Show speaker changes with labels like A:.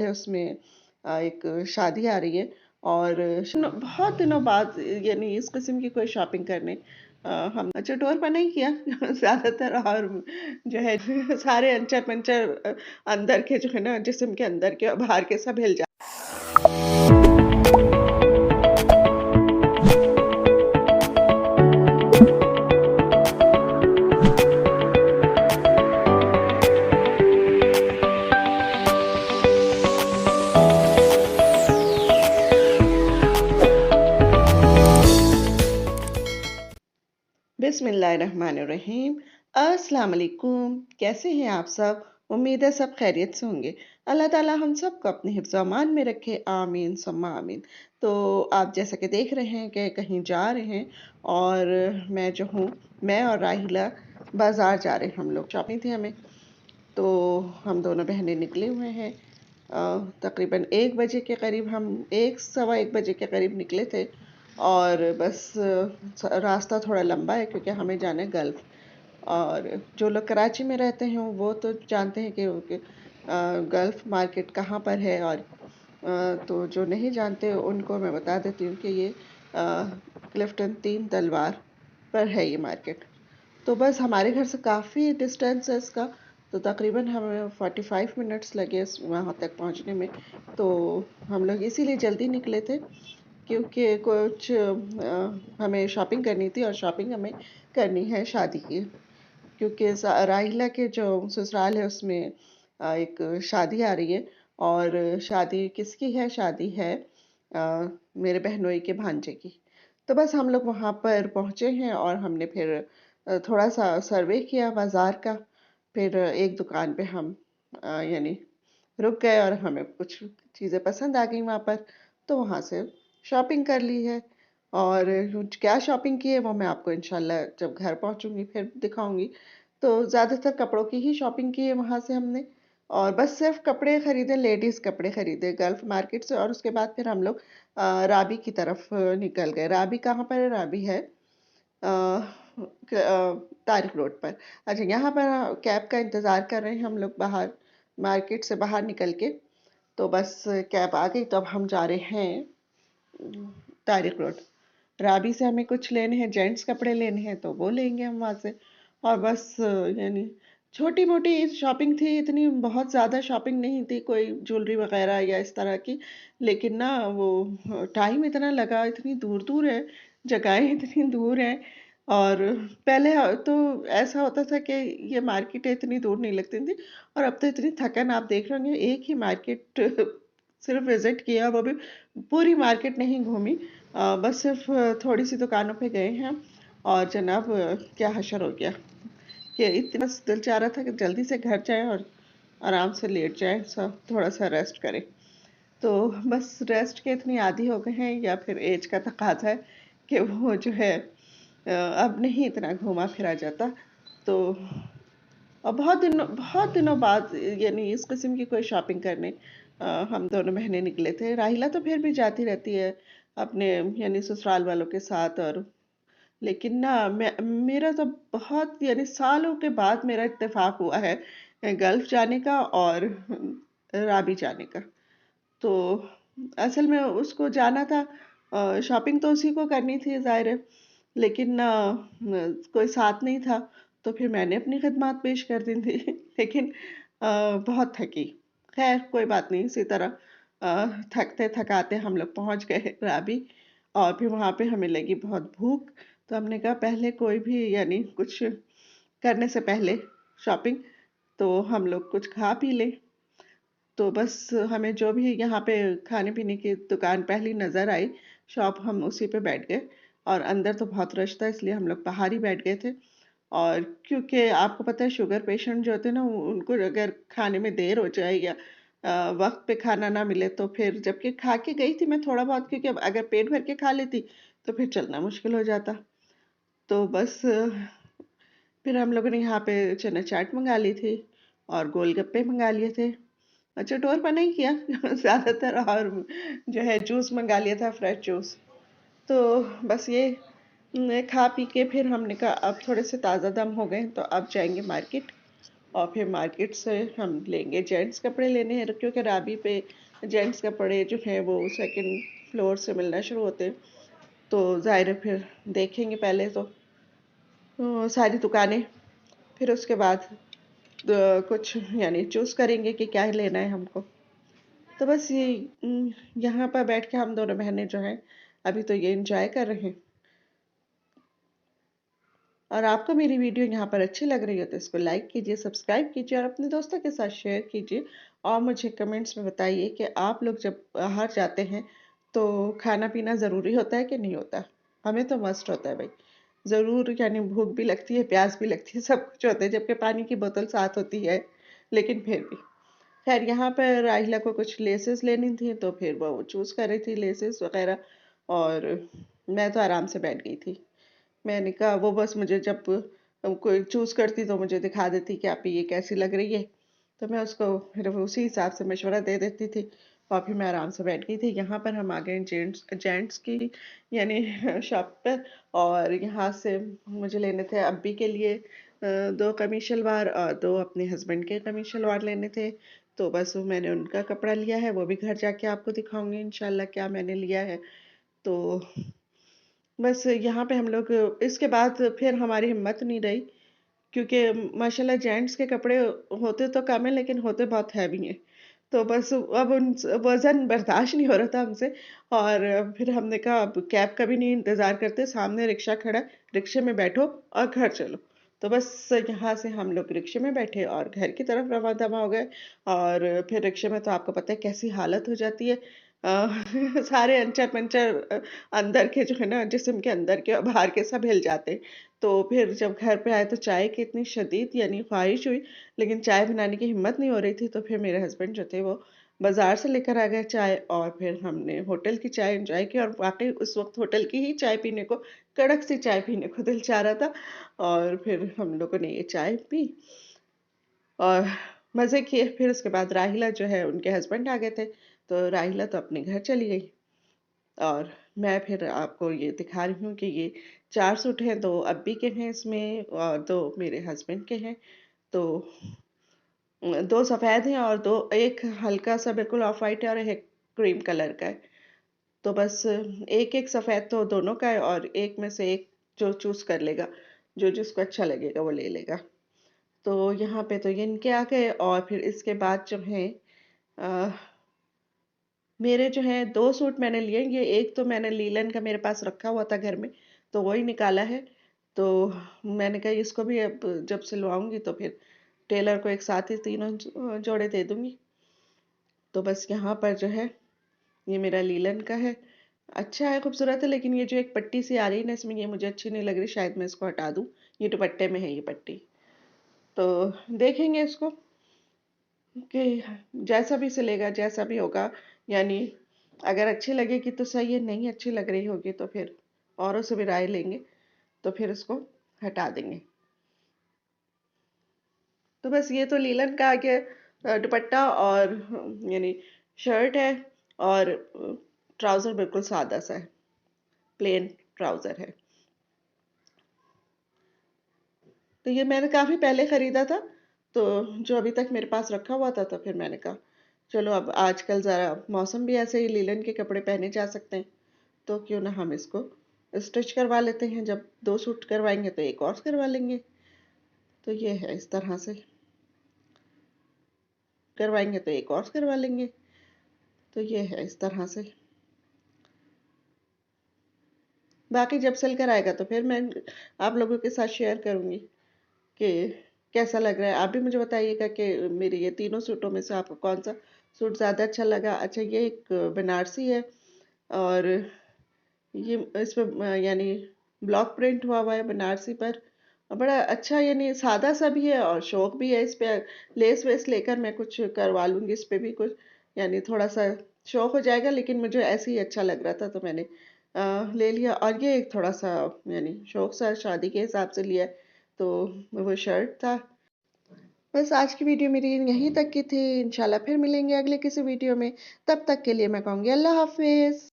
A: उसमें एक शादी आ रही है और बहुत दिनों बाद यानी इस किस्म की कोई शॉपिंग करने हम चटोर पना ही किया ज़्यादातर और जो है सारे अंचर पंचर अंदर के जो है ना जिस्म के अंदर के और बाहर के सब हिल जाते। बिस्मिल्लाहिर्रहमानिर्रहीम। अस्सलाम वालेकुम। कैसे हैं आप सब? उम्मीद है सब खैरियत से होंगे। अल्लाह ताला हम सबको अपने हिफ्ज़ व अमान में रखे, आमीन सुम्मा आमीन। तो आप जैसा कि देख रहे हैं कि कहीं जा रहे हैं और मैं जो हूँ मैं और राहिला बाज़ार जा रहे हैं। हम लोग शॉपिंग थी हमें, तो हम दोनों बहनें निकले हुए हैं। तकरीबन 1 बजे के करीब हम 1 सवा 1 बजे के करीब निकले थे और बस रास्ता थोड़ा लंबा है क्योंकि हमें जाना है गल्फ़। और जो लोग कराची में रहते हैं वो तो जानते हैं कि गल्फ़ मार्केट कहाँ पर है और तो जो नहीं जानते उनको मैं बता देती हूँ कि ये क्लिफ्टन तीन तलवार पर है ये मार्केट। तो बस हमारे घर से काफ़ी डिस्टेंस है इसका, तो तकरीबन हमें 45 मिनट्स लगे वहाँ तक पहुँचने में। तो हम लोग इसीलिए जल्दी निकले थे क्योंकि कुछ हमें शॉपिंग करनी थी और शॉपिंग हमें करनी है शादी की, क्योंकि राहिला के जो ससुराल है उसमें एक शादी आ रही है। और शादी किसकी है? शादी है मेरे बहनोई के भांजे की। तो बस हम लोग वहाँ पर पहुँचे हैं और हमने फिर थोड़ा सा सर्वे किया बाज़ार का। फिर एक दुकान पे हम यानी रुक गए और हमें कुछ चीज़ें पसंद आ गई वहाँ पर, तो वहाँ से शॉपिंग कर ली है। और क्या शॉपिंग की है वो मैं आपको इंशाल्लाह जब घर पहुँचूँगी फिर दिखाऊँगी। तो ज़्यादातर कपड़ों की ही शॉपिंग की है वहाँ से हमने, और बस सिर्फ कपड़े खरीदे, लेडीज़ कपड़े खरीदे गल्फ मार्केट से। और उसके बाद फिर हम लोग राबी की तरफ निकल गए। राबी कहाँ पर है? राबी है तारिक रोड पर। अच्छा, यहाँ पर कैब का इंतज़ार कर रहे हैं हम लोग बाहर, मार्केट से बाहर निकल के। तो बस कैब आ गई तो अब हम जा रहे हैं तारिक रोड। राबी से हमें कुछ लेने हैं, जेंट्स कपड़े लेने हैं तो वो लेंगे हम वहाँ से। और बस यानी छोटी मोटी शॉपिंग थी, इतनी बहुत ज़्यादा शॉपिंग नहीं थी कोई ज्वेलरी वगैरह या इस तरह की। लेकिन ना वो टाइम इतना लगा, इतनी दूर दूर है जगहें इतनी दूर हैं। और पहले तो ऐसा होता था कि ये मार्केट इतनी दूर नहीं लगती थी, और अब तो इतनी थकन आप देख रहे होंगे। एक ही मार्केट सिर्फ विजिट किया, वो भी पूरी मार्केट नहीं घूमी। बस सिर्फ थोड़ी सी दुकानों पे गए हैं और जनाब क्या हशर हो गया कि इतना बस दिल चाह रहा था कि जल्दी से घर जाए और आराम से लेट जाए, सब थोड़ा सा रेस्ट करें। तो बस रेस्ट के इतनी आदी हो गए हैं या फिर एज का तकाजा है कि वो जो है अब नहीं इतना घूमा फिरा जाता। तो और बहुत दिनों बाद यानी इस किस्म की कोई शॉपिंग करने हम दोनों बहनें निकले थे। राहिला तो फिर भी जाती रहती है अपने यानी ससुराल वालों के साथ। और लेकिन ना मेरा तो बहुत यानी सालों के बाद मेरा इत्तेफाक हुआ है गल्फ जाने का और राबी जाने का। तो असल में उसको जाना था, शॉपिंग तो उसी को करनी थी ज़ाहिर है, लेकिन ना कोई साथ नहीं था। तो फिर मैंने अपनी खिदमत पेश कर दी थी लेकिन बहुत थकी। खैर कोई बात नहीं, इसी तरह थकते थकाते हम लोग पहुंच गए राबी। और फिर वहाँ पे हमें लगी बहुत भूख, तो हमने कहा पहले कोई भी यानी कुछ करने से पहले शॉपिंग, तो हम लोग कुछ खा पी लें। तो बस हमें जो भी यहाँ पे खाने पीने की दुकान पहली नज़र आई, शॉप, हम उसी पे बैठ गए। और अंदर तो बहुत रश था इसलिए हम लोग बाहर ही बैठ गए थे। और क्योंकि आपको पता है शुगर पेशेंट जो होते हैं ना, उनको अगर खाने में देर हो जाए या वक्त पे खाना ना मिले तो फिर, जबकि खा के गई थी मैं थोड़ा बहुत, क्योंकि अब अगर पेट भर के खा लेती तो फिर चलना मुश्किल हो जाता। तो बस फिर हम लोगों ने यहाँ पे चना चाट मंगा ली थी और गोलगप्पे मंगा लिए थे। अच्छा, टोर पर नहीं किया ज़्यादातर, और जो है जूस मंगा लिया था, फ्रेश जूस। तो बस ये खा पी के फिर हमने कहा अब थोड़े से ताज़ा दम हो गए तो अब जाएंगे मार्केट। और फिर मार्केट से हम लेंगे। जेंट्स कपड़े लेने हैं क्योंकि राबी पे जेंट्स कपड़े जो हैं वो सेकंड फ्लोर से मिलना शुरू होते हैं। तो ज़ाहिर है फिर देखेंगे पहले तो सारी दुकानें, फिर उसके बाद कुछ यानी चूज़ करेंगे कि क्या लेना है हमको। तो बस ये यहाँ पर बैठ के हम दोनों बहनें जो हैं अभी तो ये एंजॉय कर रहे हैं। और आपको मेरी वीडियो यहाँ पर अच्छी लग रही हो तो इसको लाइक कीजिए, सब्सक्राइब कीजिए और अपने दोस्तों के साथ शेयर कीजिए। और मुझे कमेंट्स में बताइए कि आप लोग जब बाहर जाते हैं तो खाना पीना ज़रूरी होता है कि नहीं होता। हमें तो मस्ट होता है भाई, ज़रूर, यानी भूख भी लगती है, प्यास भी लगती है, सब कुछ होता है, जबकि पानी की बोतल साथ होती है, लेकिन फिर भी। खैर यहाँ पर राहिला को कुछ लेसेस लेनी थी तो फिर वो चूज़ कर रही थी लेसेस वगैरह, और मैं तो आराम से बैठ गई थी। मैंने कहा वो बस मुझे जब कोई चूज़ करती तो मुझे दिखा देती कि आप ये कैसी लग रही है, तो मैं उसको फिर उसी हिसाब से मशवरा दे देती थी और फिर मैं आराम से बैठ गई थी। यहाँ पर हम आ गए जेंट्स जेंट्स की यानी शॉप पर, और यहाँ से मुझे लेने थे अब्बी के लिए 2 कमीज शलवार और 2 अपने हस्बैंड के कमीज शलवार लेने थे। तो बस मैंने उनका कपड़ा लिया है, वो भी घर जाके आपको दिखाऊंगी इंशाल्लाह क्या मैंने लिया है। तो बस यहाँ पे हम लोग इसके बाद फिर हमारी हिम्मत नहीं रही, क्योंकि माशाल्लाह जेंट्स के कपड़े होते तो कम है लेकिन होते बहुत हैवी हैं। तो बस अब उन वज़न बर्दाश्त नहीं हो रहा था हमसे, और फिर हमने कहा अब कैब का भी नहीं इंतज़ार करते, सामने रिक्शा खड़ा है, रिक्शे में बैठो और घर चलो। तो बस यहाँ से हम लोग रिक्शे में बैठे और घर की तरफ रवाना हो गए। और फिर रिक्शे में तो आपको पता है कैसी हालत हो जाती है, सारे अंचर-पंचर अंदर के जो है ना, जिस्म के अंदर के और बाहर के सब हिल जाते हैं। तो फिर जब घर पे आए तो चाय की इतनी शदीद यानी ख्वाहिश हुई, लेकिन चाय बनाने की हिम्मत नहीं हो रही थी। तो फिर मेरे हस्बैंड जो थे वो बाज़ार से लेकर आ गए चाय, और फिर हमने होटल की चाय एंजॉय की, और वाक़ई उस वक़्त होटल की ही चाय पीने को, कड़क सी चाय पीने को दिल चाह रहा था। और फिर हम लोगों ने ये चाय पी और मज़े किए। फिर उसके बाद राहिला जो है उनके हस्बैंड आ गए थे, तो राहिला तो अपने घर चली गई। और मैं फिर आपको ये दिखा रही हूँ कि ये 4 सूट हैं, 2 अब्बी के हैं इसमें और 2 मेरे हस्बैंड के हैं। तो 2 सफ़ेद हैं और 2, एक हल्का-सा बिल्कुल ऑफ व्हाइट है और एक क्रीम कलर का है। तो बस एक-एक सफ़ेद तो दोनों का है, और एक में से एक जो चूज़ कर लेगा, जो जिसको अच्छा लगेगा वो ले लेगा। तो यहाँ पे तो ये इनके आ गए, और फिर इसके बाद जो है अ, मेरे जो हैं 2 सूट मैंने लिए। ये एक तो मैंने लीलन का मेरे पास रखा हुआ था घर में, तो वही निकाला है। तो मैंने कहा इसको भी अब जब सिलवाऊँगी तो फिर टेलर को एक साथ ही तीनों जोड़े दे दूँगी। तो बस यहाँ पर जो है ये मेरा लीलन का है। अच्छा है, खूबसूरत है, लेकिन ये जो एक पट्टी सी आ रही है ना इसमें, ये मुझे अच्छी नहीं लग रही, शायद मैं इसको हटा दूँ। ये दुपट्टे में है ये पट्टी। तो देखेंगे इसको कि जैसा भी सिलेगा, जैसा भी होगा, यानी अगर अच्छी लगेगी तो सही है, नहीं अच्छी लग रही होगी तो फिर औरों से भी राय लेंगे, तो फिर उसको हटा देंगे। तो बस ये तो लीलन का आगे दुपट्टा और यानी शर्ट है, और ट्राउज़र बिल्कुल सादा सा है, प्लेन ट्राउज़र है। तो ये मैंने काफ़ी पहले ख़रीदा था, तो जो अभी तक मेरे पास रखा हुआ था, तो फिर मैंने कहा चलो अब आजकल ज़रा मौसम भी ऐसे ही, लीलन के कपड़े पहने जा सकते हैं, तो क्यों ना हम इसको स्टिच करवा लेते हैं। जब 2 सूट करवाएंगे तो एक और करवा लेंगे। तो ये है, इस तरह से करवाएंगे तो एक और करवा लेंगे। तो ये है इस तरह से। बाकी जब सिल कर आएगा तो फिर मैं आप लोगों के साथ शेयर करूंगी कि कैसा लग रहा है। आप भी मुझे बताइएगा कि मेरे ये तीनों सूटों में से आपको कौन सा सूट ज़्यादा अच्छा लगा। अच्छा, ये एक बनारसी है, और ये इस पे यानी ब्लॉक प्रिंट हुआ हुआ है बनारसी पर, और बड़ा अच्छा, यानी सादा सा भी है और शौक भी है। इस पे लेस वेस लेकर मैं कुछ करवा लूँगी, इस पे भी कुछ, यानी थोड़ा सा शौक हो जाएगा, लेकिन मुझे ऐसे ही अच्छा लग रहा था तो मैंने ले लिया। और ये एक थोड़ा सा यानी शौक सा शादी के हिसाब से लिया है, तो वो शर्ट था। बस आज की वीडियो मेरी यहीं तक की थी। इंशाल्लाह फिर मिलेंगे अगले किसी वीडियो में। तब तक के लिए मैं कहूँगी अल्लाह हाफिज़।